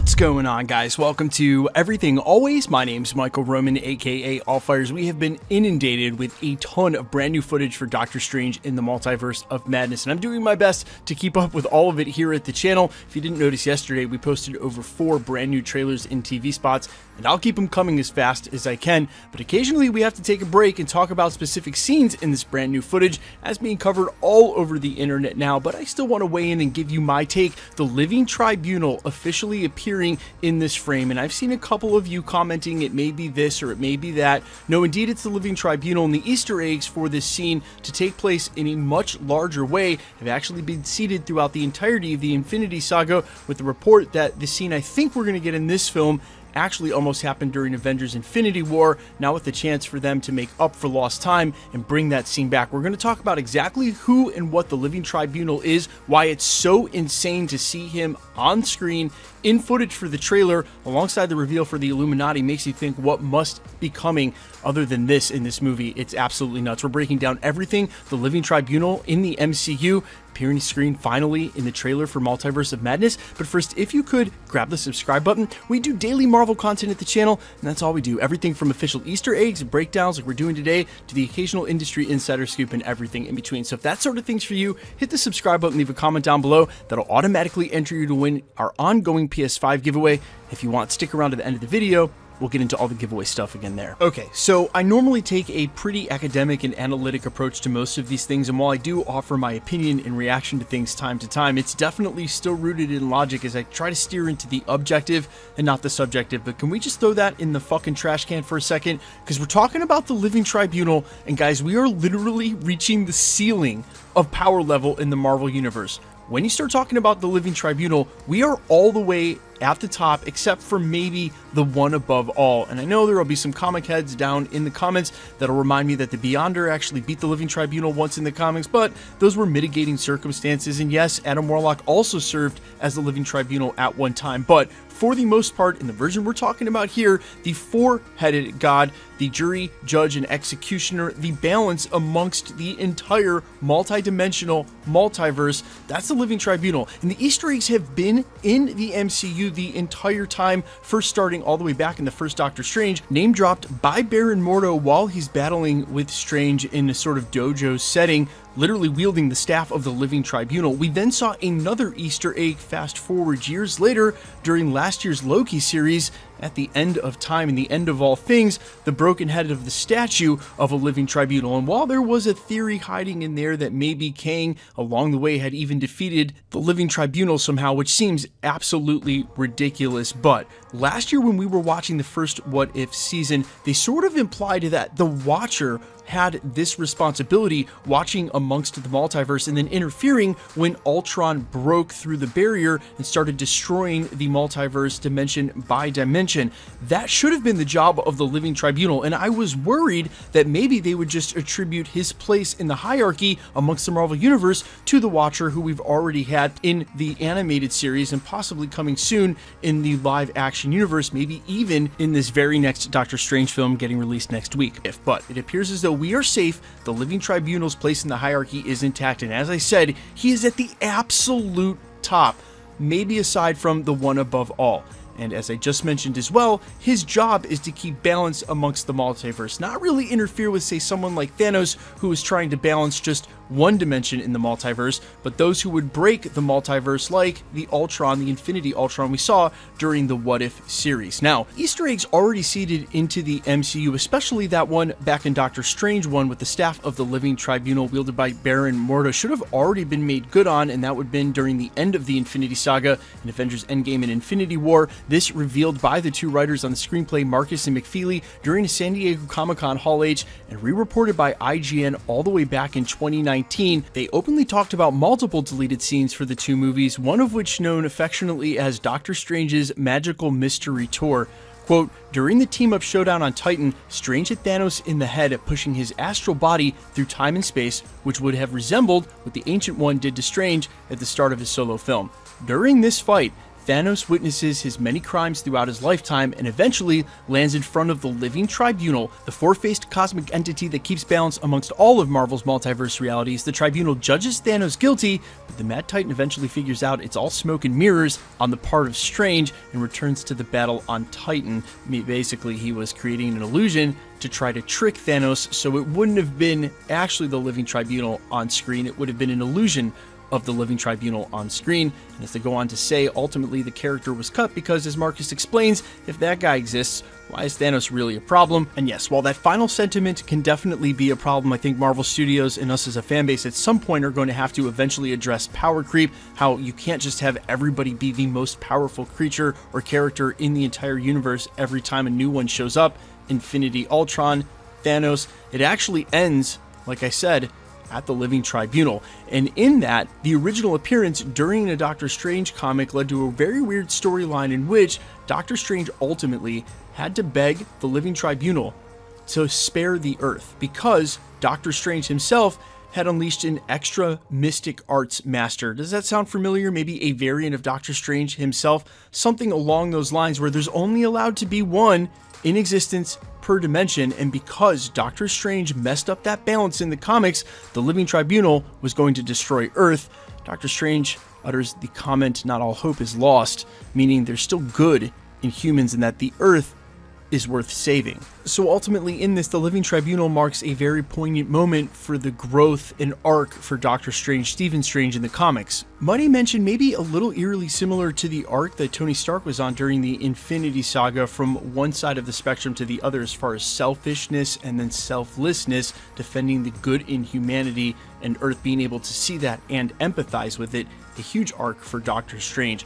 What's going on, guys? Welcome to Everything Always. My name's Michael Roman, aka Allfires. We have been inundated with a ton of brand new footage for Doctor Strange in the Multiverse of Madness, and I'm doing my best to keep up with all of it here at the channel. If you didn't notice yesterday, we posted over 4 brand new trailers and TV spots, and I'll keep them coming as fast as I can, but occasionally we have to take a break and talk about specific scenes in this brand new footage as being covered all over the internet now, but I still want to weigh in and give you my take. The Living Tribunal officially appearing in this frame, and I've seen a couple of you commenting it may be this or it may be that. No, indeed, it's the Living Tribunal, and the Easter eggs for this scene to take place in a much larger way have actually been seeded throughout the entirety of the Infinity Saga, with the report that the scene I think we're going to get in this film actually almost happened during Avengers Infinity War, now with the chance for them to make up for lost time and bring that scene back. We're going to talk about exactly who and what the Living Tribunal is, why it's so insane to see him on screen in footage for the trailer alongside the reveal for the Illuminati. Makes you think what must be coming other than this in this movie. It's absolutely nuts. We're breaking down everything the Living Tribunal in the MCU appearing screen finally in the trailer for Multiverse of Madness. But first, if you could grab the subscribe button. We do daily Marvel content at the channel, and that's all we do. Everything from official Easter eggs and breakdowns like we're doing today to the occasional industry insider scoop and everything in between. So if that sort of thing's for you, hit the subscribe button, leave a comment down below. That'll automatically enter you to win our ongoing PS5 giveaway. If you want, stick around to the end of the video. We'll get into all the giveaway stuff again there. Okay, so I normally take a pretty academic and analytic approach to most of these things, and while I do offer my opinion in reaction to things time to time, it's definitely still rooted in logic as I try to steer into the objective and not the subjective. But can we just throw that in the fucking trash can for a second? Because we're talking about the Living Tribunal, and guys, we are literally reaching the ceiling of power level in the Marvel Universe. When you start talking about the Living Tribunal, we are all the way at the top, except for maybe the one above all. And I know there will be some comic heads down in the comments that'll remind me that the Beyonder actually beat the Living Tribunal once in the comics, but those were mitigating circumstances. And yes, Adam Warlock also served as the Living Tribunal at one time, but for the most part, in the version we're talking about here, the four-headed god, the jury, judge, and executioner, the balance amongst the entire multi-dimensional multiverse, that's the Living Tribunal. And the Easter eggs have been in the MCU the entire time, first starting all the way back in the first Doctor Strange, name dropped by Baron Mordo while he's battling with Strange in a sort of dojo setting, literally wielding the staff of the Living Tribunal. We then saw another Easter egg fast forward years later during last year's Loki series. At the end of time and the end of all things, the broken head of the statue of a Living Tribunal. And while there was a theory hiding in there that maybe Kang along the way had even defeated the Living Tribunal somehow, which seems absolutely ridiculous, but last year when we were watching the first What If season, they sort of implied that the Watcher had this responsibility, watching amongst the multiverse and then interfering when Ultron broke through the barrier and started destroying the multiverse dimension by dimension. That should have been the job of the Living Tribunal, and I was worried that maybe they would just attribute his place in the hierarchy amongst the Marvel Universe to the Watcher, who we've already had in the animated series and possibly coming soon in the live action universe, maybe even in this very next Doctor Strange film getting released next week. But it appears as though we are safe. The Living Tribunal's place in the hierarchy is intact, and as I said, he is at the absolute top, maybe aside from the one above all. And as I just mentioned as well, his job is to keep balance amongst the multiverse, not really interfere with, say, someone like Thanos, who is trying to balance just one dimension in the multiverse, but those who would break the multiverse, like the Ultron, the Infinity Ultron we saw during the What If series. Now, Easter eggs already seeded into the MCU, especially that one back in Doctor Strange 1 with the staff of the Living Tribunal wielded by Baron Mordo, should have already been made good on, and that would have been during the end of the Infinity Saga in Avengers Endgame and Infinity War. This revealed by the two writers on the screenplay, Marcus and McFeely, during a San Diego Comic-Con Hall H, and re-reported by IGN all the way back in 2019. They openly talked about multiple deleted scenes for the two movies, one of which known affectionately as Doctor Strange's Magical Mystery Tour. Quote, during the team-up showdown on Titan, Strange hit Thanos in the head, pushing his astral body through time and space, which would have resembled what the Ancient One did to Strange at the start of his solo film. During this fight, Thanos witnesses his many crimes throughout his lifetime and eventually lands in front of the Living Tribunal, the four-faced cosmic entity that keeps balance amongst all of Marvel's multiverse realities. The Tribunal judges Thanos guilty, but the Mad Titan eventually figures out it's all smoke and mirrors on the part of Strange and returns to the battle on Titan. Basically, he was creating an illusion to try to trick Thanos, so it wouldn't have been actually the Living Tribunal on screen, it would have been an illusion of the Living Tribunal on screen. And as they go on to say, ultimately the character was cut because, as Marcus explains, if that guy exists, why is Thanos really a problem? And yes, while that final sentiment can definitely be a problem, I think Marvel Studios and us as a fanbase at some point are going to have to eventually address power creep, how you can't just have everybody be the most powerful creature or character in the entire universe every time a new one shows up. Infinity Ultron, Thanos, it actually ends, like I said, at the Living Tribunal. And in that, the original appearance during a Doctor Strange comic led to a very weird storyline in which Doctor Strange ultimately had to beg the Living Tribunal to spare the Earth because Doctor Strange himself had unleashed an extra mystic arts master. Does that sound familiar? Maybe a variant of Doctor Strange himself? Something along those lines where there's only allowed to be one in existence per dimension, and because Doctor Strange messed up that balance in the comics, the Living Tribunal was going to destroy Earth. Doctor Strange utters the comment, "Not all hope is lost," meaning there's still good in humans and that the Earth is worth saving. So ultimately in this, the Living Tribunal marks a very poignant moment for the growth and arc for Doctor Strange, Stephen Strange in the comics. Might I mention maybe a little eerily similar to the arc that Tony Stark was on during the Infinity Saga, from one side of the spectrum to the other as far as selfishness and then selflessness, defending the good in humanity and Earth being able to see that and empathize with it. A huge arc for Doctor Strange.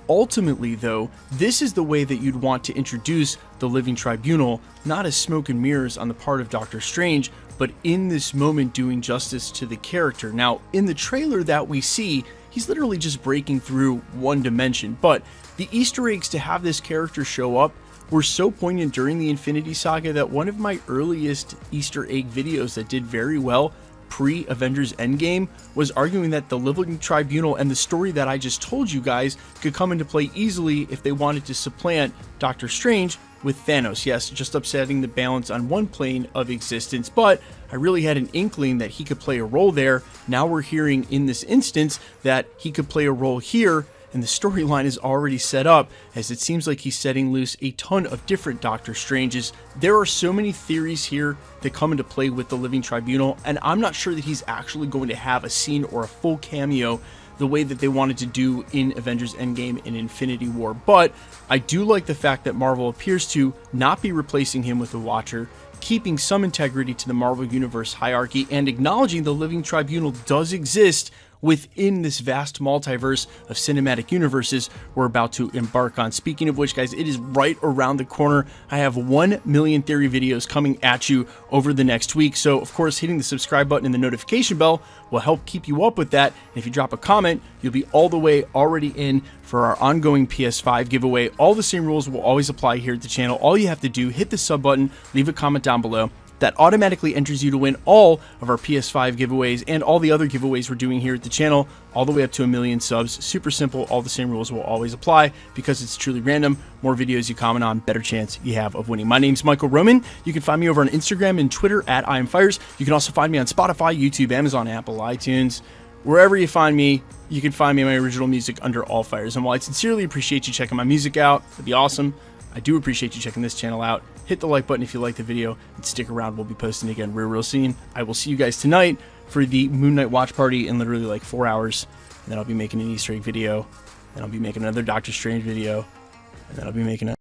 Ultimately, though, this is the way that you'd want to introduce the Living Tribunal, not as smoke and mirrors on the part of Doctor Strange, but in this moment doing justice to the character. Now, in the trailer that we see, he's literally just breaking through one dimension, but the Easter eggs to have this character show up were so poignant during the Infinity Saga that one of my earliest Easter egg videos that did very well pre-Avengers Endgame was arguing that the Living Tribunal and the story that I just told you guys could come into play easily if they wanted to supplant Doctor Strange with Thanos. Yes, just upsetting the balance on one plane of existence, but I really had an inkling that he could play a role there. Now we're hearing in this instance that he could play a role here, and the storyline is already set up, as it seems like he's setting loose a ton of different Doctor Stranges. There are so many theories here that come into play with the Living Tribunal, and I'm not sure that he's actually going to have a scene or a full cameo the way that they wanted to do in Avengers Endgame and Infinity War. But I do like the fact that Marvel appears to not be replacing him with a Watcher, keeping some integrity to the Marvel Universe hierarchy and acknowledging the Living Tribunal does exist within this vast multiverse of cinematic universes we're about to embark on. Speaking of which, guys, it is right around the corner. I have 1 million theory videos coming at you over the next week. So, of course, hitting the subscribe button and the notification bell will help keep you up with that. And if you drop a comment, you'll be all the way already in for our ongoing PS5 giveaway. All the same rules will always apply here at the channel. All you have to do, hit the sub button, leave a comment down below. That automatically enters you to win all of our PS5 giveaways and all the other giveaways we're doing here at the channel, all the way up to 1 million subs. Super simple. All the same rules will always apply because it's truly random. More videos you comment on, better chance you have of winning. My name's Michael Roman. You can find me over on Instagram and Twitter at IamFires. You can also find me on Spotify, YouTube, Amazon, Apple, iTunes. Wherever you find me, you can find me my original music under All Fires. And while I sincerely appreciate you checking my music out, that'd be awesome, I do appreciate you checking this channel out. Hit the like button if you like the video, and stick around. We'll be posting again real soon. I will see you guys tonight for the Moon Knight watch party in literally like 4 hours. And then I'll be making an Easter egg video. Then I'll be making another Doctor Strange video. And then I'll be making a